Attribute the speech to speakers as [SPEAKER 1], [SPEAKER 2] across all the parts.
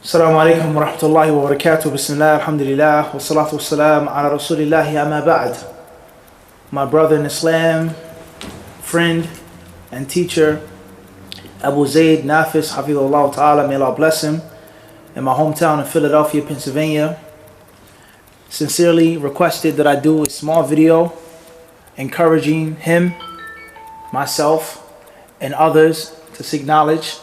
[SPEAKER 1] Assalamu alaikum wa rahmatullahi wa barakatuh. Bismillah, alhamdulillah, wa salatu wa salam ala rasulillahi amma ba'd. My brother in Islam, friend and teacher, Abu Zayd Nafis, hafidhullah ta'ala, may Allah bless him, in my hometown of Philadelphia, Pennsylvania, sincerely requested that I do a small video encouraging him, myself, and others to seek knowledge,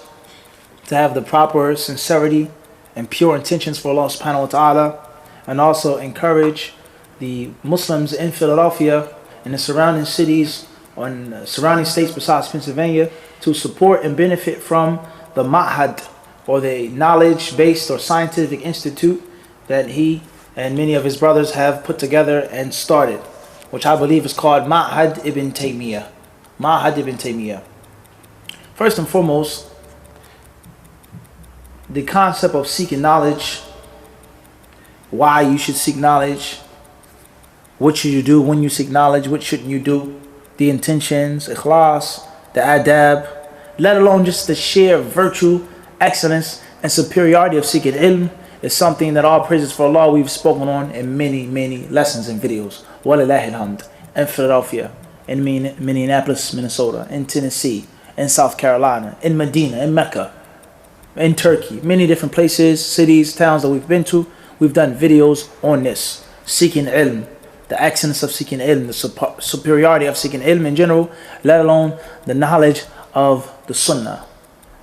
[SPEAKER 1] to have the proper sincerity and pure intentions for Allah subhanahu wa ta'ala, and also encourage the Muslims in Philadelphia and the surrounding cities and surrounding states besides Pennsylvania to support and benefit from the Maahad, or the knowledge-based or scientific institute that he and many of his brothers have put together and started, which I believe is called Maahad ibn Taymiyyah. Maahad ibn Taymiyyah. First and foremost, the concept of seeking knowledge, why you should seek knowledge, what should you do when you seek knowledge, what shouldn't you do, the intentions, ikhlas, the adab, let alone just the sheer virtue, excellence, and superiority of seeking ilm is something that all praises for Allah we've spoken on in many lessons and videos. Walillahi alhamd. In Philadelphia, in Minneapolis, Minnesota, in Tennessee, in South Carolina, in Medina, in Mecca, in Turkey, many different places, cities, towns that we've been to, we've done videos on this. Seeking ilm, the excellence of seeking ilm, the superiority of seeking ilm in general, let alone the knowledge of the sunnah.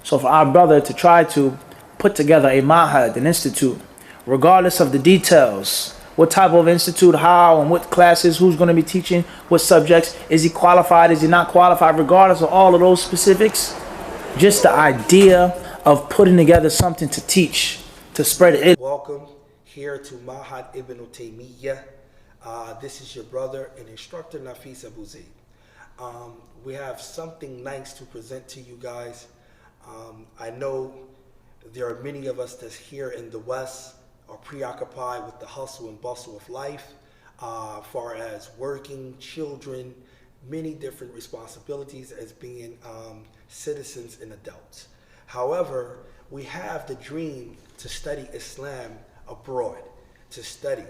[SPEAKER 1] So for our brother to try to put together a Maahad, an institute, regardless of the details, what type of institute, how and what classes, who's going to be teaching, what subjects, is he qualified, is he not qualified, regardless of all of those specifics, just the idea of putting together something to teach, to spread it.
[SPEAKER 2] Welcome here to Maahad ibn Taymiyyah. This is your brother and instructor Nafis Abu Zayd. We have something nice to present to you guys. I know there are many of us that's here in the West are preoccupied with the hustle and bustle of life, far as working, children, many different responsibilities as being citizens and adults. However, we have the dream to study Islam abroad, to study.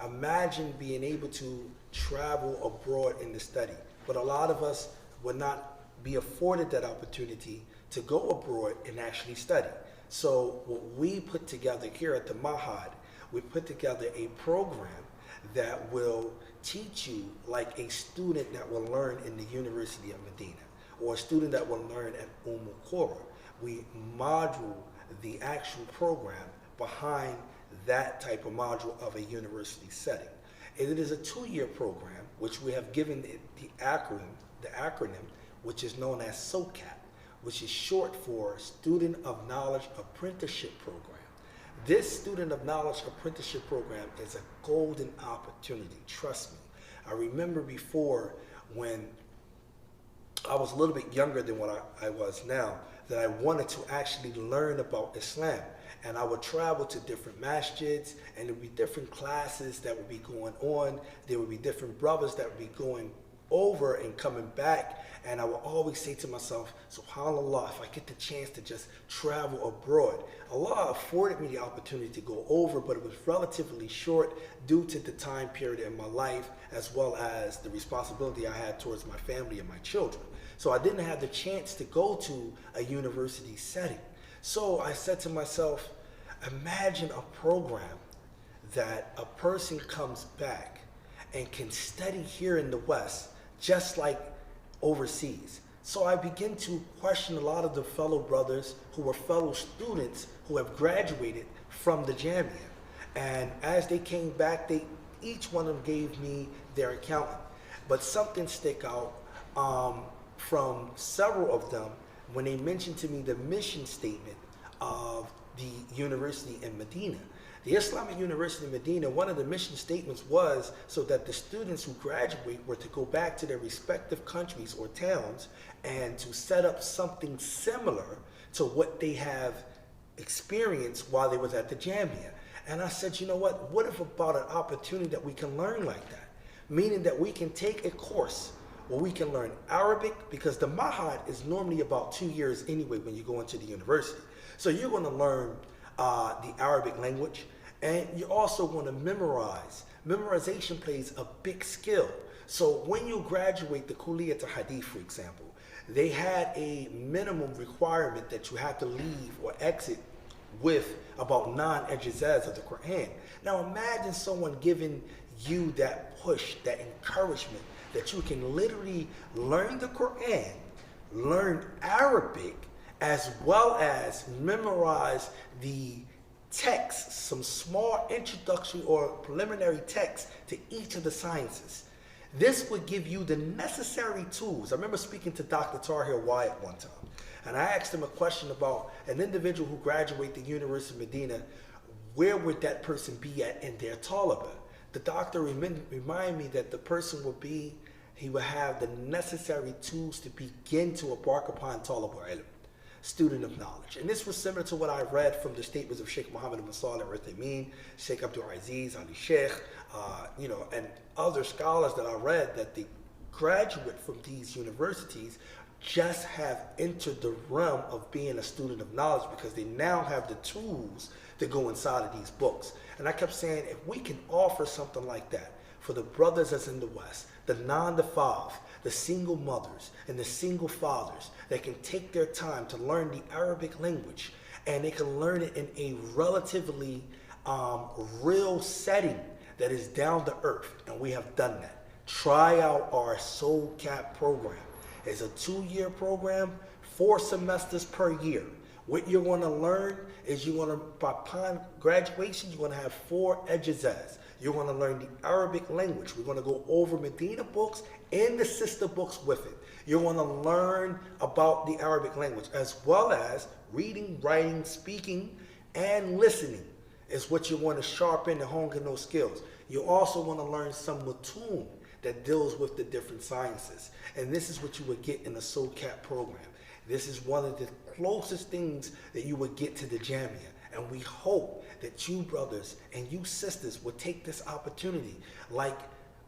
[SPEAKER 2] Imagine being able to travel abroad in the study. But a lot of us would not be afforded that opportunity to go abroad and actually study. So what we put together here at the Maahad, we put together a program that will teach you like a student that will learn in the University of Medina, or a student that will learn at Qura. We module the actual program behind that type of module of a university setting. It is a 2-year program, which we have given it the acronym, which is known as SOCAP, which is short for Student of Knowledge Apprenticeship Program. This Student of Knowledge Apprenticeship Program is a golden opportunity, trust me. I remember before, when I was a little bit younger than what I was now, that I wanted to actually learn about Islam. And I would travel to different masjids, and there would be different classes that would be going on. There would be different brothers that would be going over and coming back. And I would always say to myself, SubhanAllah, if I get the chance to just travel abroad. Allah afforded me the opportunity to go over, but it was relatively short due to the time period in my life, as well as the responsibility I had towards my family and my children. So I didn't have the chance to go to a university setting. So I said to myself, imagine a program that a person comes back and can study here in the West, just like overseas. So I begin to question a lot of the fellow brothers who were fellow students who have graduated from the Jamia. And as they came back, each one of them gave me their accountant. But something stuck out from several of them when they mentioned to me the mission statement of the university in Medina. The Islamic University in Medina, one of the mission statements was so that the students who graduate were to go back to their respective countries or towns and to set up something similar to what they have experienced while they was at the Jamia. And I said, you know what if about an opportunity that we can learn like that? Meaning that we can take a course where we can learn Arabic, because the Maahad is normally about 2 years anyway when you go into the university. So you're going to learn the Arabic language, and you're also going to memorize. Memorization plays a big skill. So when you graduate the Kulliyat al-Hadith, for example, they had a minimum requirement that you had to leave or exit with about 9 ijazahs of the Quran. Now imagine someone giving you that push, that encouragement, that you can literally learn the Quran, learn Arabic, as well as memorize the text, some small introductory or preliminary text to each of the sciences. This would give you the necessary tools. I remember speaking to Dr. Tahir Wyatt one time, and I asked him a question about an individual who graduated the University of Medina. Where would that person be at in their talaba? The doctor reminded me that the person would be, he would have the necessary tools to begin to embark upon talaba ilm, student of knowledge. And this was similar to what I read from the statements of Sheikh Maahad ibn Taymiyyah, Sheikh Abdul Aziz Ali Sheikh, and other scholars that I read, that the graduate from these universities just have entered the realm of being a student of knowledge because they now have the tools to go inside of these books. And I kept saying, if we can offer something like that for the brothers that's in the West, the 9 to 5, the single mothers and the single fathers that can take their time to learn the Arabic language, and they can learn it in a relatively real setting that is down to earth, and we have done that. Try out our Soul Cap program. It's a 2-year program, 4 semesters per year. What you're going to learn is you're going to, upon graduation, you're going to have 4 ijazahs. You're going to learn the Arabic language. We're going to go over Medina books and the sister books with it. You're going to learn about the Arabic language, as well as reading, writing, speaking, and listening is what you want to sharpen and hone in those skills. You also want to learn some matun that deals with the different sciences. And this is what you would get in the Soul Cap program. This is one of the closest things that you would get to the Jamia. And we hope that you brothers and you sisters would take this opportunity, like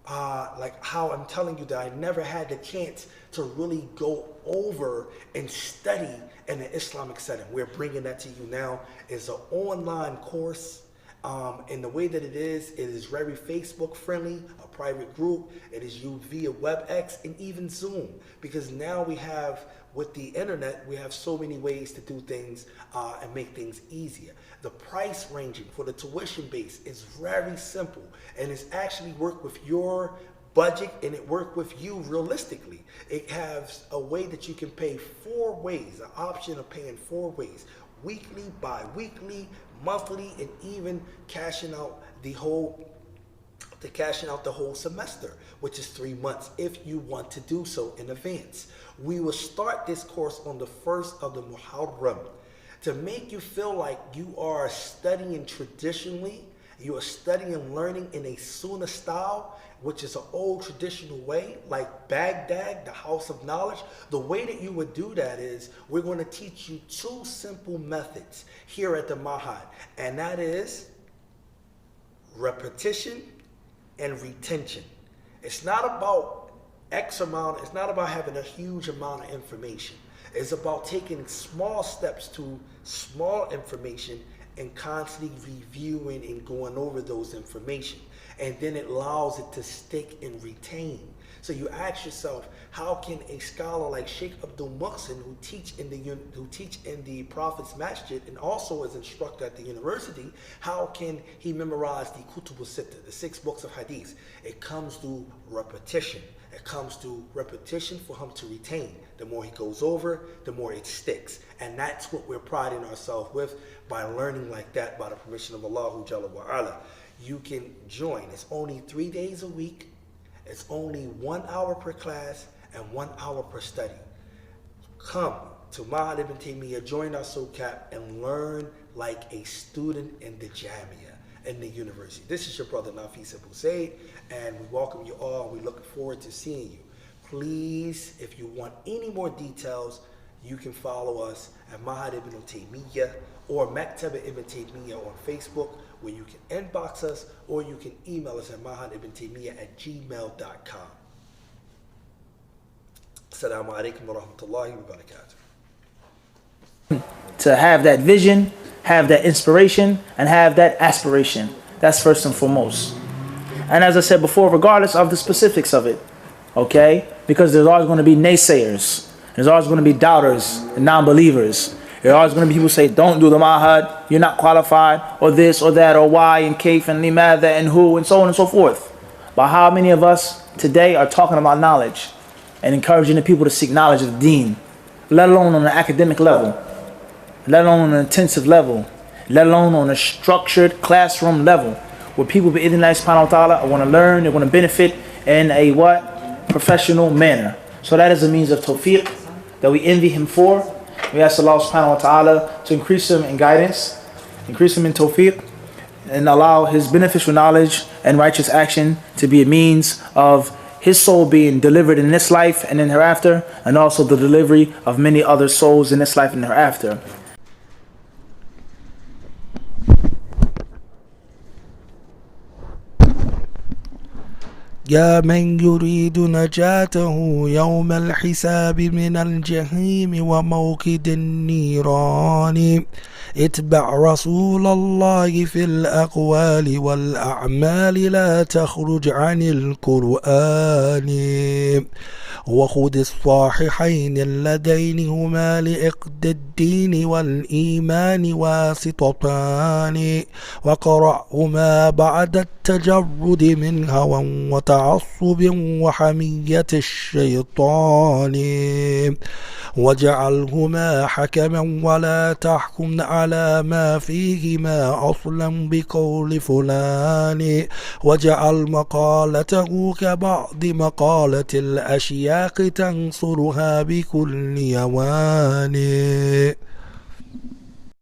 [SPEAKER 2] how I'm telling you that I never had the chance to really go over and study in an Islamic setting. We're bringing that to you now. It's an online course. And the way that it is very Facebook friendly, a private group. It is used via WebEx and even Zoom, because now we have, with the internet, we have so many ways to do things and make things easier. The price ranging for the tuition base is very simple, and it's actually work with your budget, and it work with you realistically. It has a way that you can pay 4 ways, an option of paying 4 ways: weekly, bi-weekly, monthly, and even cashing out the whole semester, which is 3 months if you want to do so in advance. We will start this course on the 1st of the Muharram to make you feel like you are studying traditionally. You are studying and learning in a Sunnah style, which is an old traditional way, like Baghdad, the house of knowledge. The way that you would do that is, we're going to teach you 2 simple methods here at the Maahad, and that is repetition and retention. It's not about X amount, it's not about having a huge amount of information. It's about taking small steps to small information and constantly reviewing and going over those information. And then it allows it to stick and retain. So you ask yourself, how can a scholar like Sheikh Abdul Muhsin, who teach in the Prophet's Masjid and also is instructor at the university, how can he memorize the Kutub al-Sitta, the 6 books of Hadith? It comes through repetition. It comes through repetition for him to retain. The more he goes over, the more it sticks. And that's what we're priding ourselves with by learning like that, by the permission of Allah Jalla wa Ala. You can join. It's only 3 days a week. It's only 1 hour per class and 1 hour per study. Come to Maahad ibn Taymiyyah, join our Soul Cap, and learn like a student in the Jamia, in the university. This is your brother Nafis Abu Zaid, and we welcome you all. We look forward to seeing you. Please, if you want any more details, you can follow us at Maahad ibn Taymiyyah or Maktaba ibn Taymiyyah on Facebook, where you can inbox us, or you can email us at mahadibntaymiyyah@gmail.com. Assalamu alaikum wa rahmatullahi wa barakatuh.
[SPEAKER 1] To have that vision, have that inspiration and have that aspiration. That's first and foremost. And as I said before, regardless of the specifics of it, okay? Because there's always going to be naysayers. There's always going to be doubters and non-believers. There's always going to be people who say, don't do the Maahad, you're not qualified, or this or that, or why, and kaif, and limadha, and who, and so on and so forth. But how many of us today are talking about knowledge and encouraging the people to seek knowledge of the deen, let alone on an academic level, let alone on an intensive level, let alone on a structured classroom level, where people, bi-idhnillahi subhanahu wa ta'ala, want to learn, they want to benefit in a what? Professional manner. So that is a means of tawfiq that we envy him for. We ask Allah subhanahu wa ta'ala to increase him in guidance, increase him in tawfiq, and allow his beneficial knowledge and righteous action to be a means of his soul being delivered in this life and in hereafter, and also the delivery of many other souls in this life and hereafter.
[SPEAKER 2] يا من يريد نجاته يوم الحساب من الجحيم وموقد النيران اتبع رسول الله في الأقوال والأعمال لا تخرج عن القرآن وخذ الصحيحين اللذين هما لإقد الدين والإيمان واسطتان وقرأهما بعد التجرد من هوى وتعصب وحمية الشيطان واجعلهما حكما ولا تحكم على ما فيهما أصلا بقول فلان واجعل مقالته كبعض مقالة الأشياخ تنصرها بكل يوان.